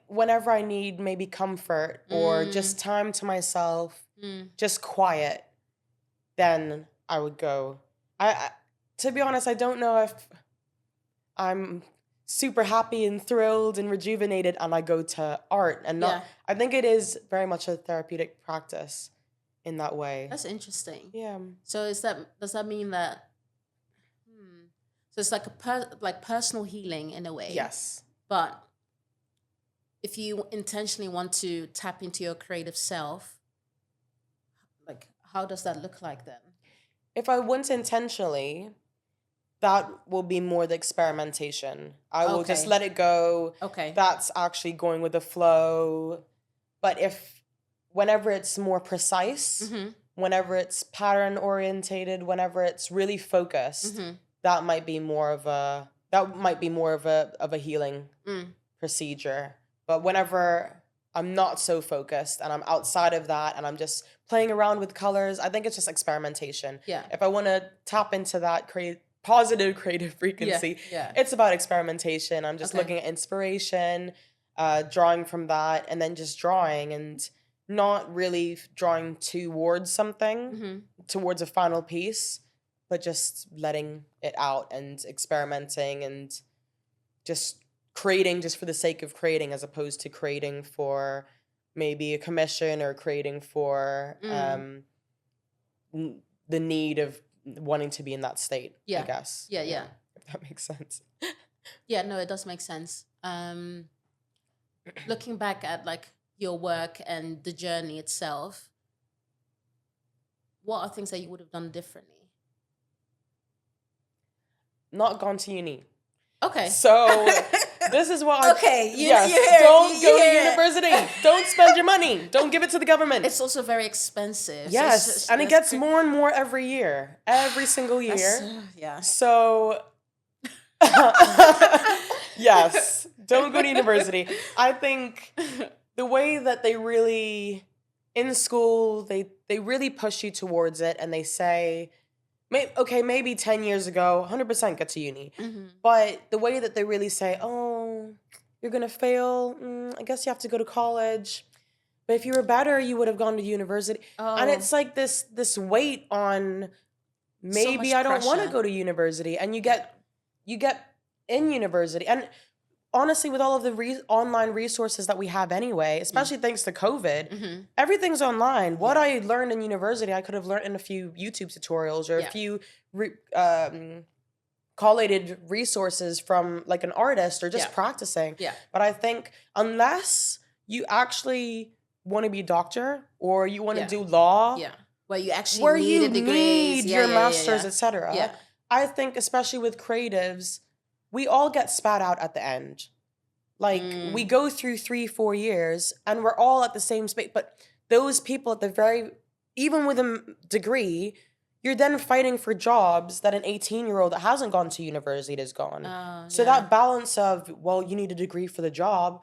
whenever I need maybe comfort or just time to myself, just quiet, then I would go. To be honest, I don't know if I'm super happy and thrilled and rejuvenated and I go to art and not. Yeah. I think it is very much a therapeutic practice in that way. That's interesting. Yeah. So does that mean that so it's like like personal healing in a way? Yes. But if you intentionally want to tap into your creative self, like how does that look like then? If I want to intentionally, that will be more the experimentation. I will just Okay. let it go. Okay. That's actually going with the flow. But whenever it's more precise, whenever it's pattern orientated, whenever it's really focused, that might be more of a healing procedure. But whenever I'm not so focused and I'm outside of that and I'm just playing around with colors, I think it's just experimentation. Yeah. If I want to tap into that positive creative frequency, Yeah. it's about experimentation. I'm just Okay. looking at inspiration, drawing from that, and then just drawing and not really drawing towards something, towards a final piece, but just letting it out and experimenting and just creating just for the sake of creating, as opposed to creating for maybe a commission or creating for the need of wanting to be in that state, I Yeah. guess. Yeah. If that makes sense. Yeah, no, it does make sense. Looking back at like your work and the journey itself, what are things that you would have done differently? Not gone to uni. Okay. So this is what Okay, yes, don't go to university. Don't spend your money. Don't give it to the government. It's also very expensive. Yes, and it gets more and more every year. Every single year. Yeah. So yes, don't go to university. I think the way that they really, in school, they really push you towards it, and they say, okay, maybe 10 years ago, 100% get to uni. But the way that they really say, oh, you're going to fail, I guess you have to go to college. But if you were better, you would have gone to university. And it's like this weight on, maybe much I don't want to pressure. go to university. And you get in university. And honestly, with all of the online resources that we have anyway, especially thanks to COVID, everything's online. What I learned in university, I could have learned in a few YouTube tutorials or a few collated resources from like an artist or just practicing. Yeah. But I think unless you actually want to be a doctor or you want to do law, Where you actually where need you a degrees, need your master's, etc. Yeah. I think especially with creatives, we all get spat out at the end. Like we go through 3-4 years and we're all at the same space. But those people at the very, even with a degree, you're then fighting for jobs that an 18-year-old that hasn't gone to university has gone. So that balance of, well, you need a degree for the job,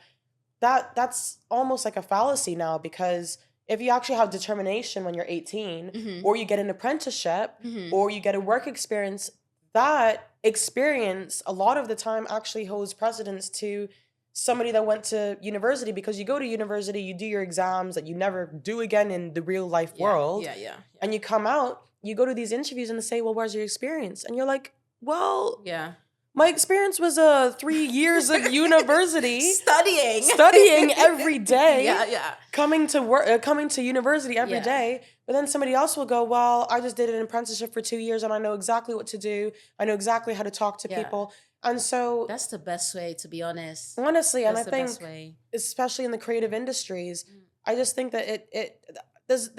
that's almost like a fallacy now, because if you actually have determination when you're 18, or you get an apprenticeship, or you get a work experience, that experience a lot of the time actually holds precedence to somebody that went to university, because you go to university, you do your exams that you never do again in the real life world. And you come out, you go to these interviews and they say, well, where's your experience? And you're like, well, my experience was 3 years of university studying every day, coming to work, coming to university every day. But then somebody else will go, well, I just did an apprenticeship for 2 years and I know exactly what to do. I know exactly how to talk to people. And so that's the best way, to be honest. Honestly, and I think, especially in the creative industries, I just think that there's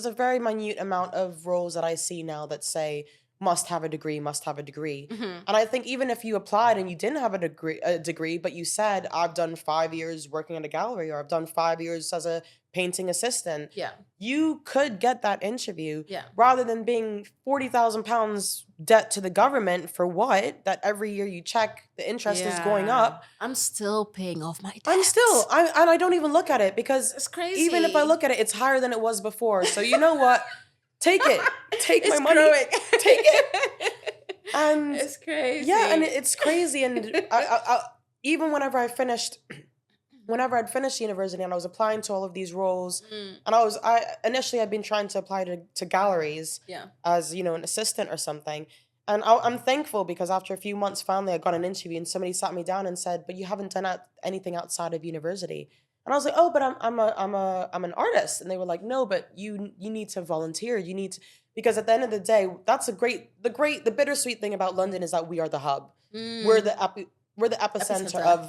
a very minute amount of roles that I see now that say must have a degree. And I think even if you applied and you didn't have a degree, but you said, I've done 5 years working at a gallery, or I've done 5 years as a painting assistant, you could get that interview, rather than being £40,000 debt to the government for what? That every year you check, the interest is going up. I'm still paying off my debt. And I don't even look at it, because it's crazy. Even if I look at it, it's higher than it was before. So you know what? Take it. Take my money. Take it. And it's crazy. Yeah, and it's crazy. And I even whenever I'd finished university and I was applying to all of these roles, and initially I'd been trying to apply to galleries as, an assistant or something. And I'm thankful, because after a few months, finally I got an interview and somebody sat me down and said, but you haven't done anything outside of university. And I was like, oh, but I'm an artist. And they were like, no, but you need to volunteer. You need to, because at the end of the day, that's the bittersweet thing about London is that we are the hub. We're the epicenter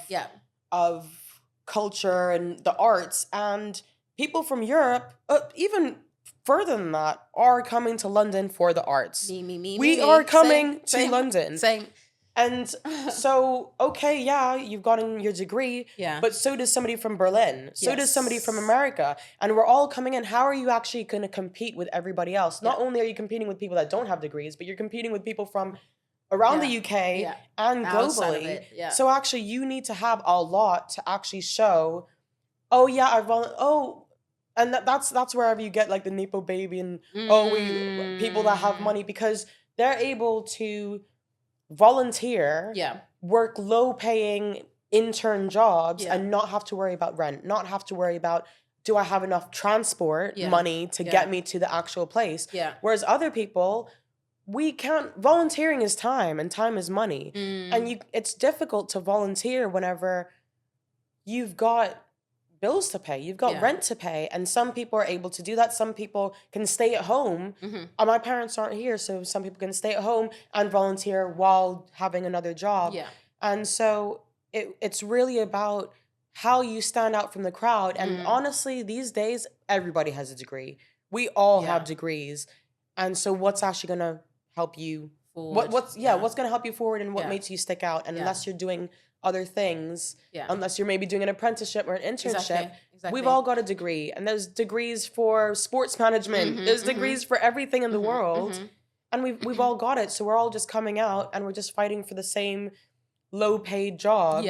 of culture and the arts. And people from Europe, even further than that, are coming to London for the arts. We are coming to London. And so, okay, you've gotten your degree, but so does somebody from Berlin. So does somebody from America. And we're all coming in. How are you actually going to compete with everybody else? Not only are you competing with people that don't have degrees, but you're competing with people from around the UK and globally. So actually, you need to have a lot to actually show, and that's wherever you get like the Nepo baby and people that have money, because they're able to volunteer, work low-paying intern jobs, and not have to worry about rent, not have to worry about, do I have enough transport money to get me to the actual place? Whereas other people, we can't. Volunteering is time, and time is money. And it's difficult to volunteer whenever you've got bills to pay, you've got rent to pay, and some people are able to do that. Some people can stay at home. My parents aren't here, so some people can stay at home and volunteer while having another job. And so it's really about how you stand out from the crowd. And honestly, these days, everybody has a degree. We all have degrees. And so what's actually going to help you forward? What's going to help you forward, and what makes you stick out? And unless you're doing other things, unless you're maybe doing an apprenticeship or an internship, we've all got a degree. And there's degrees for sports management. There's degrees for everything in the world. And we've all got it. So we're all just coming out and we're just fighting for the same low-paid jobs.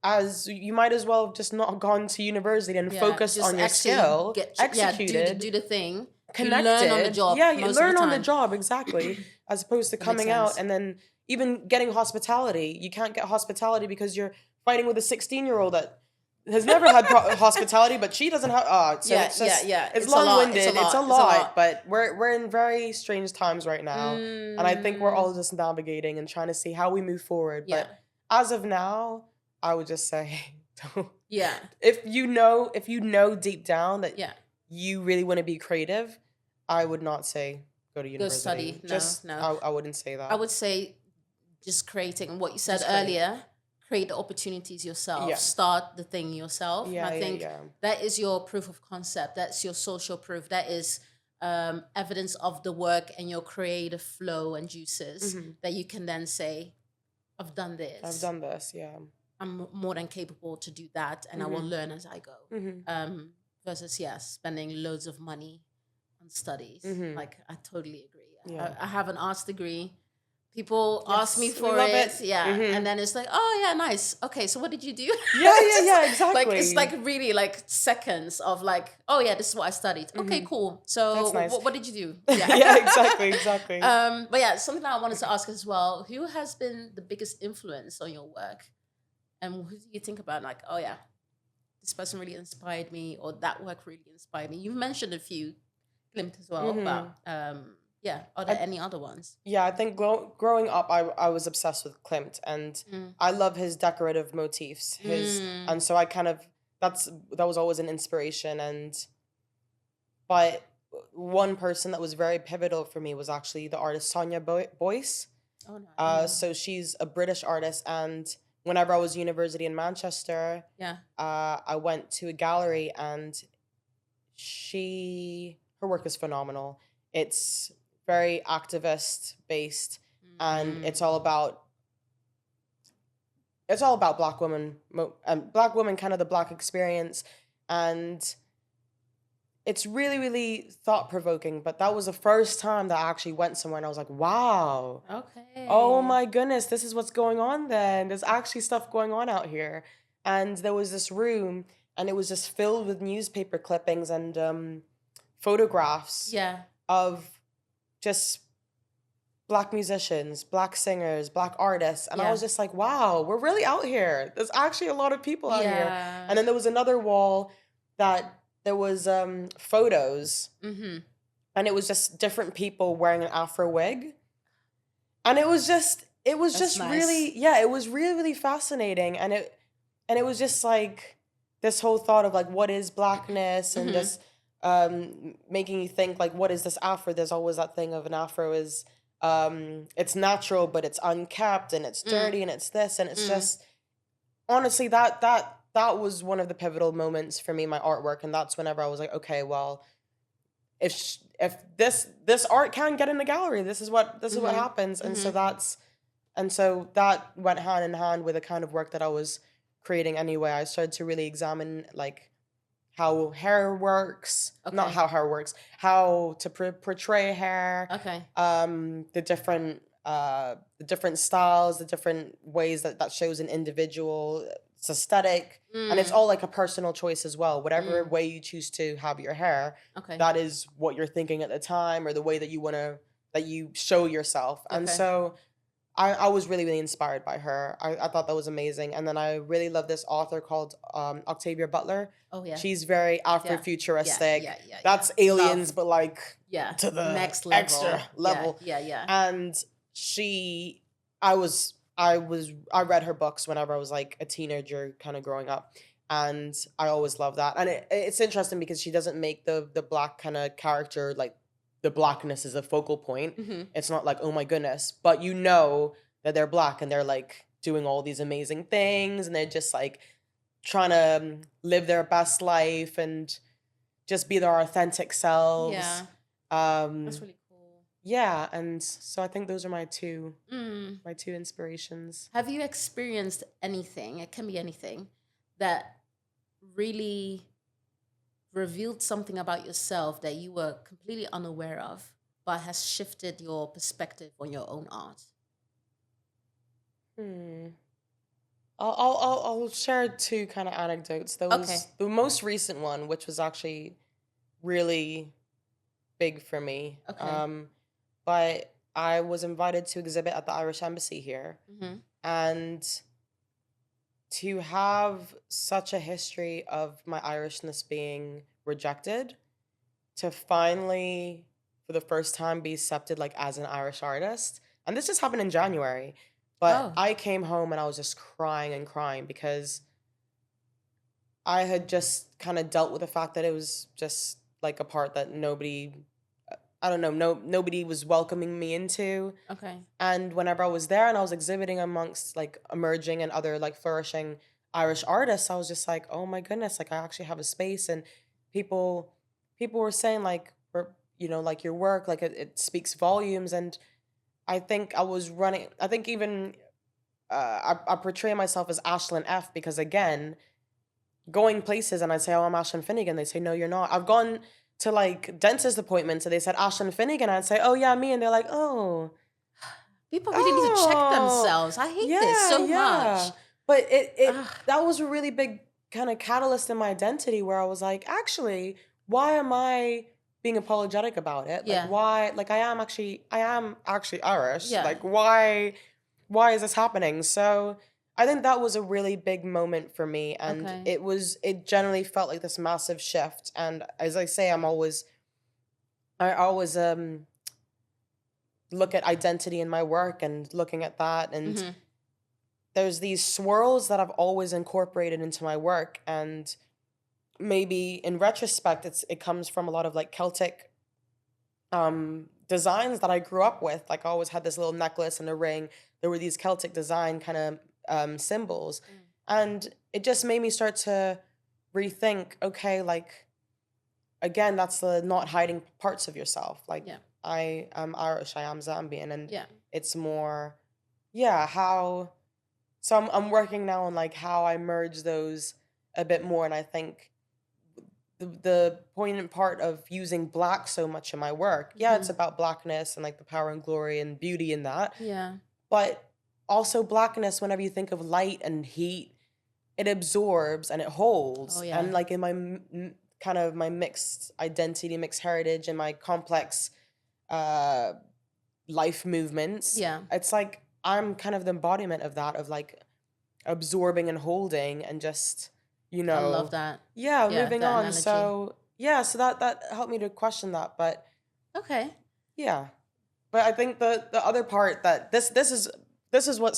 As you might as well have just not gone to university and focus on your skill, executed, do the thing, connected. You learn on the job. You learn on the job, exactly. As opposed to coming out and then even getting hospitality. You can't get hospitality because you're fighting with a 16-year-old that has never had hospitality, but she doesn't have. It's long-winded. It's a lot. But we're in very strange times right now, and I think we're all just navigating and trying to see how we move forward. But as of now, I would just say, if you know deep down that you really want to be creative, I would not say go to university. Go study. No. I wouldn't say that. I would say just creating what you said earlier. Create the opportunities yourself. Start the thing yourself. I think that is your proof of concept. That's your social proof. That is evidence of the work and your creative flow and juices that you can then say, I've done I've this. done this. Yeah. I'm more than capable to do that, and I will learn as I go. Versus spending loads of money on studies. Like I totally agree. Yeah. I have an arts degree. People ask me Yes, we for love it, it. and then it's like, oh yeah, nice. Okay, so what did you do? Yeah, It's just yeah, like it's exactly. like really like seconds of like, oh yeah, this is what I studied. Okay, cool. So That's nice. what did you do? Yeah, exactly. But yeah, something that I wanted to ask as well: who has been the biggest influence on your work, and who do you think about? Like, oh yeah, this person really inspired me, or that work really inspired me. You've mentioned a few, Klimt as well, but yeah, are there any other ones? Yeah, I think growing up, I was obsessed with Klimt, and I love his decorative motifs. And so I kind of that was always an inspiration. But one person that was very pivotal for me was actually the artist Sonia Boyce. Oh no. So she's a British artist, and whenever I was university in Manchester, I went to a gallery, and her work is phenomenal. It's very activist based, and it's all about black women, and black women, kind of the black experience, and it's really, really thought provoking. But that was the first time that I actually went somewhere, and I was like, wow. Okay. Oh my goodness, this is what's going on then. There's actually stuff going on out here. And there was this room, and it was just filled with newspaper clippings and photographs of just black musicians, black singers, black artists. And I was just like, wow, we're really out here. There's actually a lot of people out here. And then there was another wall that there was photos. And it was just different people wearing an Afro wig. And it was just nice. Really, it was really, really fascinating. And it was just like this whole thought of like, what is blackness, and this making you think like, what is this Afro? There's always that thing of an Afro is it's natural, but it's unkept, and it's dirty, and it's this, and it's just honestly that was one of the pivotal moments for me, my artwork. And that's whenever I was like, okay, well, if this art can get in the gallery, this is what happens. And so that went hand in hand with the kind of work that I was creating anyway. I started to really examine like how hair works, not how hair works, how to portray hair, the different styles, the different ways that shows an individual. It's aesthetic, and it's all like a personal choice as well. Whatever way you choose to have your hair, that is what you're thinking at the time, or the way that you show yourself. And so I was really, really inspired by her. I thought that was amazing. And then I really love this author called Octavia Butler. Oh yeah, she's very Afrofuturistic. That's aliens, but like to the next level. Extra level. And I read her books whenever I was like a teenager, kind of growing up, and I always loved that. And it's interesting because she doesn't make the black kind of character like the blackness is a focal point. It's not like, oh my goodness, but you know that they're black, and they're like doing all these amazing things, and they're just like trying to live their best life and just be their authentic selves. That's really cool. Yeah, and so I think those are my two inspirations. Have you experienced anything, it can be anything, that really revealed something about yourself that you were completely unaware of, but has shifted your perspective on your own art? I'll share two kind of anecdotes. There was the most recent one, which was actually really big for me. But I was invited to exhibit at the Irish Embassy here, and to have such a history of my Irishness being rejected, to finally, for the first time, be accepted like as an Irish artist. And this just happened in January. But I came home and I was just crying and crying because I had just kind of dealt with the fact that it was just like a part that nobody was welcoming me into. And whenever I was there and I was exhibiting amongst like emerging and other like flourishing Irish artists, I was just like, oh my goodness, like I actually have a space. And people were saying like, like your work, like it speaks volumes. And I think even I portray myself as Aislinn F because, again, going places and I say, oh, I'm Aislinn Finnegan. They say, no, you're not. I've gone to like dentist appointments and they said Aislinn Finnegan. I'd say, oh, yeah, me. And they're like, oh, People really need to check themselves. I hate this so much. But that was a really big kind of catalyst in my identity where I was like, actually, why am I being apologetic about it? Yeah. Like, why? Like, I am actually Irish. Yeah. Like, why is this happening? So I think that was a really big moment for me, and Okay. it generally felt like this massive shift. And as I say, I always look at identity in my work and looking at that, and there's these swirls that I've always incorporated into my work, and maybe in retrospect it comes from a lot of like Celtic designs that I grew up with. Like I always had this little necklace and a ring. There were these Celtic design kind of symbols, and it just made me start to rethink, okay, like again, that's the not hiding parts of yourself. Like I am Irish, I am Zambian, and it's more how. So I'm working now on like how I merge those a bit more, and I think the poignant part of using black so much in my work, it's about blackness and like the power and glory and beauty in that. Yeah. But also blackness, whenever you think of light and heat, it absorbs and it holds. Oh, yeah. And like in my kind of my mixed identity, mixed heritage, and my complex life movements, it's like I'm kind of the embodiment of that, of like absorbing and holding and just, I love that. Moving on. Analogy. So so that helped me to question that. But okay. Yeah. But I think the other part that this is what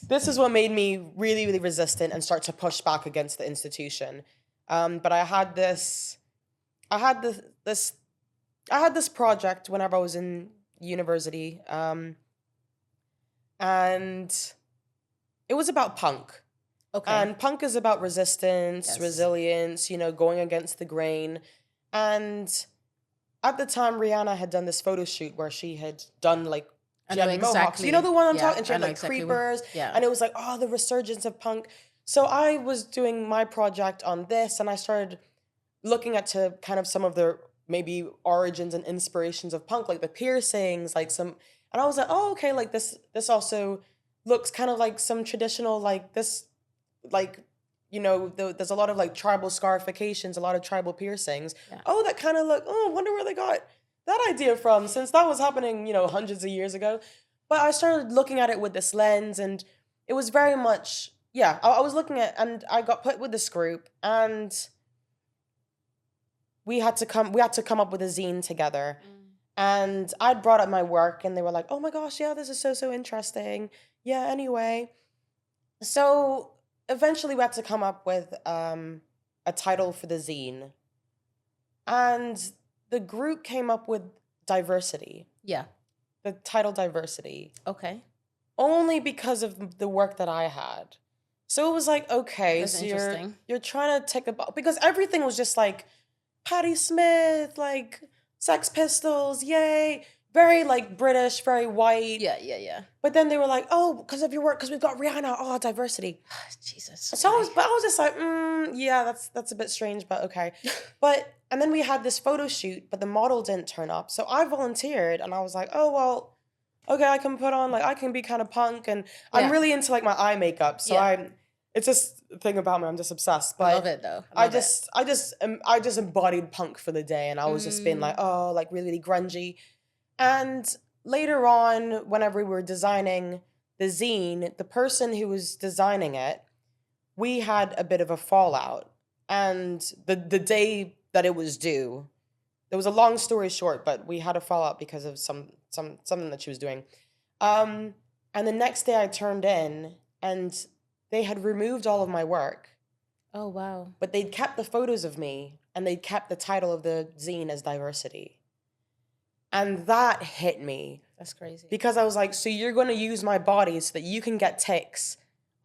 this is what made me really, really resistant and start to push back against the institution. But I had this project whenever I was in university. And it was about punk. Okay. And punk is about resistance, resilience, going against the grain. And at the time, Rihanna had done this photo shoot where she had done like, she had mohawks. You know the one I'm talking? And she had like creepers. And it was like, oh, the resurgence of punk. So I was doing my project on this, and I started looking at to kind of some of the maybe origins and inspirations of punk, like the piercings, like some. And I was like, oh, okay, like this also looks kind of like some traditional, like this, like, there's a lot of like tribal scarifications, a lot of tribal piercings. Oh, that kind of look, oh, I wonder where they got that idea from, since that was happening, hundreds of years ago. But I started looking at it with this lens, and it was very much, I was looking at, and I got put with this group, and we had to come up with a zine together. And I'd brought up my work, and they were like, oh my gosh, this is so interesting. Anyway. So eventually we had to come up with a title for the zine. And the group came up with diversity. Yeah. The title diversity. Okay. Only because of the work that I had. So it was like, okay, that's so you're trying to take because everything was just like Patti Smith, like Sex Pistols, yay. Very like British, very white. Yeah. But then they were like, oh, because of your work, because we've got Rihanna, oh, diversity. Jesus. So I was just like, that's a bit strange, but okay. And then we had this photo shoot, but the model didn't turn up. So I volunteered, and I was like, oh, well, okay, I can put on, like, I can be kind of punk, and I'm really into like my eye makeup. So it's just a thing about me, I'm just obsessed. But I love it though. I just embodied punk for the day, and I was just being like, oh, like really, really grungy. And later on, whenever we were designing the zine, the person who was designing it, we had a bit of a fallout. And the day that it was due, there was a long story short, but we had a fallout because of something that she was doing. And the next day I turned in, and they had removed all of my work. Oh, wow. But they'd kept the photos of me, and they'd kept the title of the zine as diversity. And that hit me. That's crazy. Because I was like, so you're going to use my body so that you can get ticks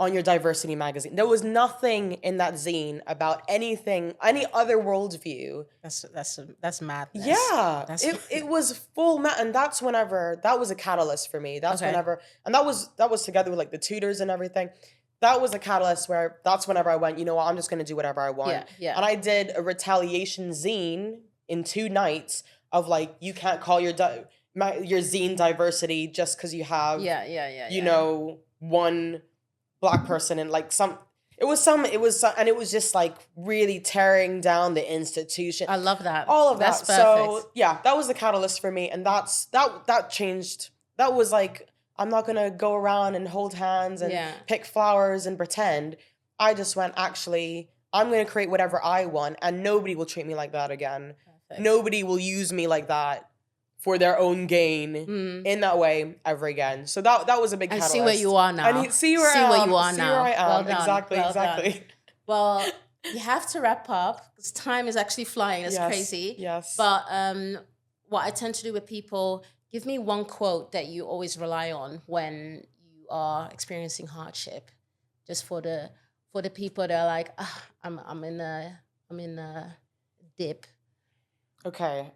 on your diversity magazine. There was nothing in that zine about anything, any other worldview. That's madness. Yeah, it was full and that was a catalyst for me. That's whenever, and that was together with like the tutors and everything. That was a catalyst where that's whenever I went, you know what, I'm just gonna do whatever I want. Yeah. And I did a retaliation zine in 2 nights of like, you can't call your zine diversity just because you have you know, one Black person and like it was just like really tearing down the institution. I love that. All of That's that. perfect. So yeah, that was the catalyst for me. And that changed. That was like, I'm not gonna go around and hold hands and pick flowers and pretend. I just went, actually, I'm gonna create whatever I want and nobody will treat me like that again. Perfect. Nobody will use me like that for their own gain in that way ever again. So that was a big catalyst. And see where you are now. And see where you are now. See where I am. Well done. Exactly. Done. Well, you have to wrap up because time is actually flying. It's crazy. Yes. But what I tend to do with people, give me one quote that you always rely on when you are experiencing hardship, just for the people that are like, I'm in a dip. Okay.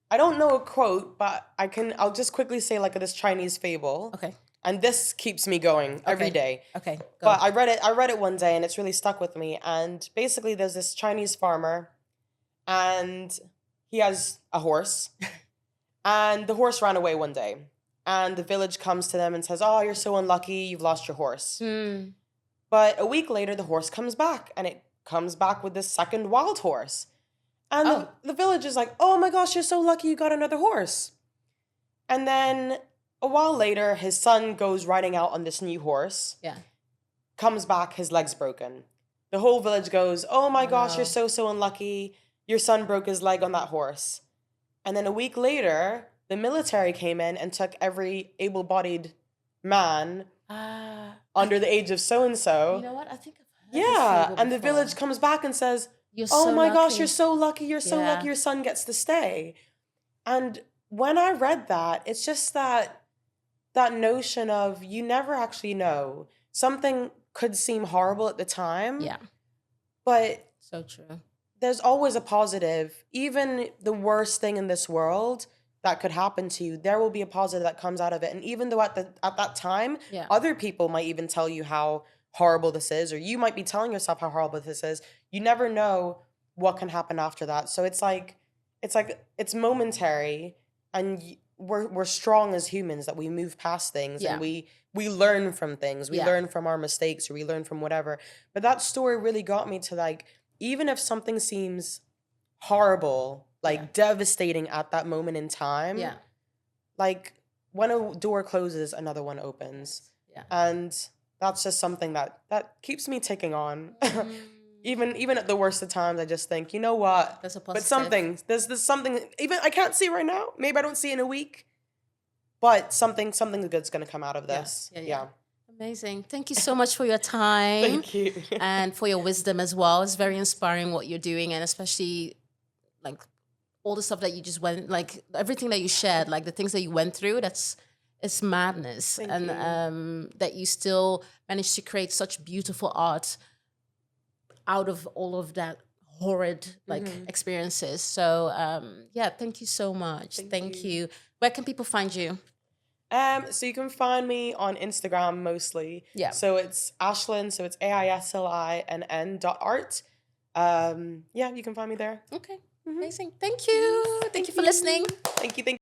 I don't know a quote, but I'll just quickly say like this Chinese fable. Okay. And this keeps me going every day. Okay. But I read it one day and it's really stuck with me. And basically there's this Chinese farmer and he has a horse and the horse ran away one day. And the village comes to them and says, "Oh, you're so unlucky, you've lost your horse." But a week later, the horse comes back and it comes back with this second wild horse. And the village is like, "Oh my gosh, you're so lucky you got another horse." And then a while later, his son goes riding out on this new horse. Yeah. Comes back, his leg's broken. The whole village goes, "Oh my gosh, you're so unlucky. Your son broke his leg on that horse." And then a week later, the military came in and took every able-bodied man under the age of so-and-so. You know what? I think I've heard this and the before. village comes back and says, "You're "Oh so my gosh, lucky. you're so lucky. You're so lucky. Your son gets to stay." And when I read that, it's just that notion of you never actually know. Something could seem horrible at the time. Yeah. But so true. There's always a positive. Even the worst thing in this world that could happen to you, there will be a positive that comes out of it. And even though at that time, other people might even tell you how horrible this is, or you might be telling yourself how horrible this is, you never know what can happen after that. So it's momentary, and we're strong as humans that we move past things and we learn from things. We learn from our mistakes, or we learn from whatever. But that story really got me to like, even if something seems horrible, like devastating at that moment in time, like when a door closes, another one opens. Yeah. And that's just something that keeps me ticking on. Even at the worst of times, I just think, you know what? There's a positive. But there's something, even I can't see right now. Maybe I don't see it in a week. But something good's gonna come out of this. Yeah. Amazing. Thank you so much for your time. Thank you. And for your wisdom as well. It's very inspiring what you're doing, and especially like all the stuff that you just went, like everything that you shared, like the things that you went through, it's madness. Thank and you. That you still managed to create such beautiful art out of all of that horrid experiences. So thank you so much. Thank you. Where can people find you? So you can find me on Instagram mostly. Yeah. So it's Aislinn, so it's AISLINN.art. You can find me there. Okay. Amazing. Thank you. Thank you for listening. Thank you.